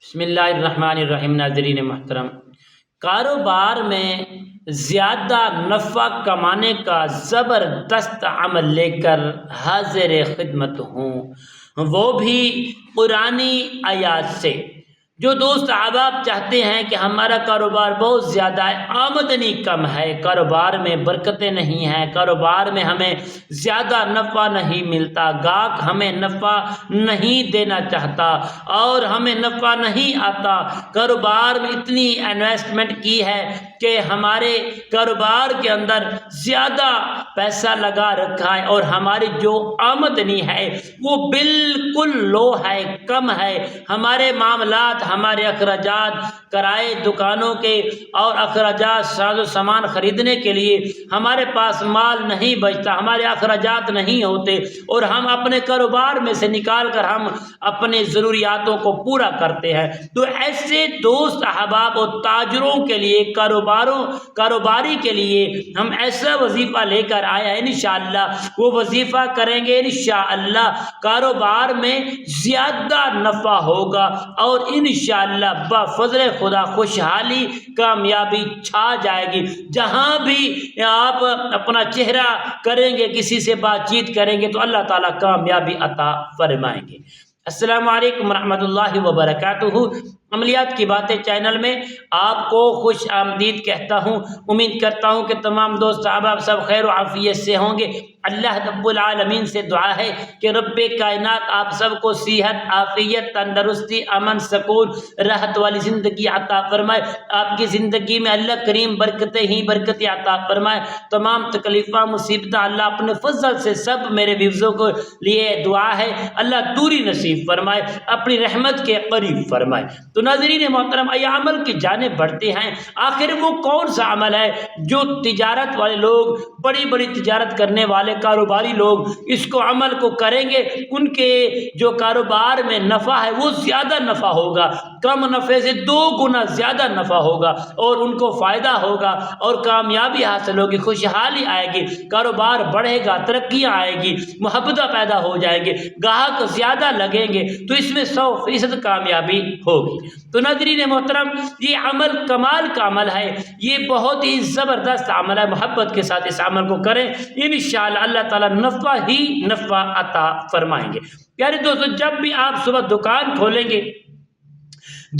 بسم اللہ الرحمن الرحیم۔ ناظرین محترم، کاروبار میں زیادہ نفع کمانے کا زبردست عمل لے کر حاضر خدمت ہوں، وہ بھی قرآنی آیات سے۔ جو دوست احباب چاہتے ہیں کہ ہمارا کاروبار بہت زیادہ ہے، آمدنی کم ہے، کاروبار میں برکتیں نہیں ہیں، کاروبار میں ہمیں زیادہ نفع نہیں ملتا، گاہک ہمیں نفع نہیں دینا چاہتا اور ہمیں نفع نہیں آتا، کاروبار میں اتنی انویسٹمنٹ کی ہے کہ ہمارے کاروبار کے اندر زیادہ پیسہ لگا رکھا ہے اور ہماری جو آمدنی ہے وہ بالکل لو ہے، کم ہے، ہمارے معاملات، ہمارے اخراجات، کرائے دکانوں کے اور اخراجات ساز و سامان خریدنے کے لیے ہمارے پاس مال نہیں بچتا، ہمارے اخراجات نہیں ہوتے اور ہم اپنے کاروبار میں سے نکال کر ہم اپنے ضروریاتوں کو پورا کرتے ہیں۔ تو ایسے دوست احباب اور تاجروں کے لیے، کاروباری کے لیے ہم ایسا وظیفہ لے کر آئے ہیں، انشاءاللہ وہ وظیفہ کریں گے، انشاءاللہ کاروبار میں زیادہ نفع ہوگا اور انشاءاللہ بفضل خدا خوشحالی، کامیابی چھا جائے گی۔ جہاں بھی آپ اپنا چہرہ کریں گے، کسی سے بات چیت کریں گے تو اللہ تعالیٰ کامیابی عطا فرمائیں گے۔ السلام علیکم ورحمۃ اللہ وبرکاتہ۔ عملیات کی باتیں چینل میں آپ کو خوش آمدید کہتا ہوں۔ امید کرتا ہوں کہ تمام دوست احباب سب خیر و عافیت سے ہوں گے۔ اللہ رب العالمین سے دعا ہے کہ رب کائنات آپ سب کو صحت، عافیت، تندرستی، امن، سکون، راحت والی زندگی عطا فرمائے۔ آپ کی زندگی میں اللہ کریم برکتیں ہی برکتیں عطا فرمائے۔ تمام تکلیفیں، مصیبتیں اللہ اپنے فضل سے سب میرے ویوزوں کو لیے دعا ہے اللہ دوری نصیب فرمائے، اپنی رحمت کے قریب فرمائے۔ تو ناظرین محترم، آئیے عمل کی جانب بڑھتے ہیں۔ آخر وہ کون سا عمل ہے جو تجارت والے لوگ، بڑی بڑی تجارت کرنے والے کاروباری لوگ اس کو عمل کو کریں گے، ان کے جو کاروبار میں نفع ہے وہ زیادہ نفع ہوگا، کم نفع سے 2 گنا زیادہ نفع ہوگا اور ان کو فائدہ ہوگا اور کامیابی حاصل ہوگی، خوشحالی آئے گی، کاروبار بڑھے گا، ترقیاں آئے گی، محبتیں پیدا ہو جائیں گے، گاہک زیادہ لگیں گے، تو اس میں 100% کامیابی ہوگی۔ تو ناظرین محترم، یہ عمل کمال کا عمل ہے، یہ بہت ہی زبردست عمل ہے، محبت کے ساتھ اس عمل کو کریں، انشاءاللہ اللہ تعالیٰ نفع ہی نفع عطا فرمائیں گے۔ پیارے دوستو، جب بھی آپ صبح دکان کھولیں گے،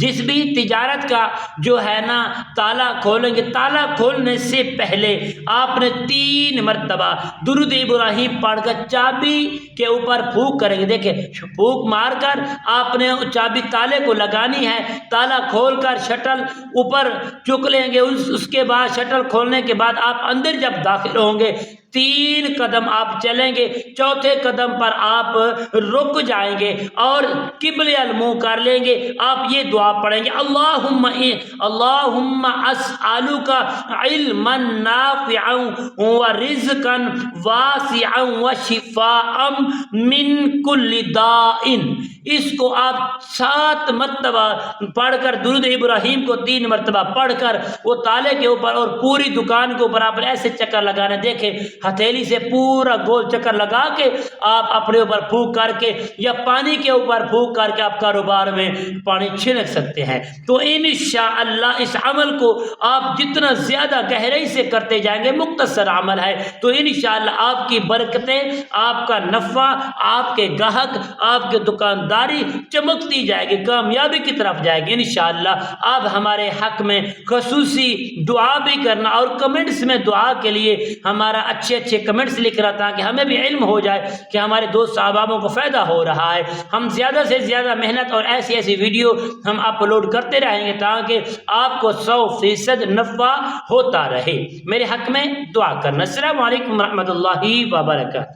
جس بھی تجارت کا جو ہے نا تالا کھولیں گے، تالا کھولنے سے پہلے آپ نے 3 مرتبہ درود ابراہیم پڑھ کر چابی کے اوپر پھونک کریں گے۔ دیکھیں، پھونک مار کر آپ نے چابی تالے کو لگانی ہے، تالا کھول کر شٹل اوپر چک لیں گے، اس کے بعد شٹل کھولنے کے بعد آپ اندر جب داخل ہوں گے 3 قدم آپ چلیں گے، 4تھے قدم پر آپ رک جائیں گے اور قبلہ المنہ کر لیں گے۔ آپ یہ دعا پڑھیں گے، اللہم اسألک علما نافعا ورزقا واسعا وشفاء من کل داء۔ اس کو آپ 7 مرتبہ پڑھ کر، درود ابراہیم کو 3 مرتبہ پڑھ کر وہ تالے کے اوپر اور پوری دکان کے اوپر آپ ایسے چکر لگانا، دیکھیں ہتھیلی سے پورا گول چکر لگا کے آپ اپنے اوپر پھونک کر کے یا پانی کے اوپر پھونک کر کے آپ کاروبار میں پانی چھڑک سکتے ہیں۔ تو انشاءاللہ اس عمل کو آپ جتنا زیادہ گہرائی سے کرتے جائیں گے، مختصر عمل ہے، تو انشاءاللہ آپ کی برکتیں، آپ کا نفع، آپ کے گاہک، آپ کے دکانداری چمکتی جائے گی، کامیابی کی طرف جائے گی انشاءاللہ۔ آپ ہمارے حق میں خصوصی دعا بھی کرنا اور کمنٹس میں دعا کے لیے ہمارا اچھے کمنٹس لکھ رہا، تاکہ ہمیں بھی علم ہو جائے کہ ہمارے دوست احبابوں کو فائدہ ہو رہا ہے۔ ہم زیادہ سے زیادہ محنت اور ایسی ویڈیو ہم اپلوڈ کرتے رہیں گے تاکہ آپ کو 100% نفع ہوتا رہے۔ میرے حق میں دعا کرنا۔ السلام علیکم ورحمۃ اللہ وبرکاتہ۔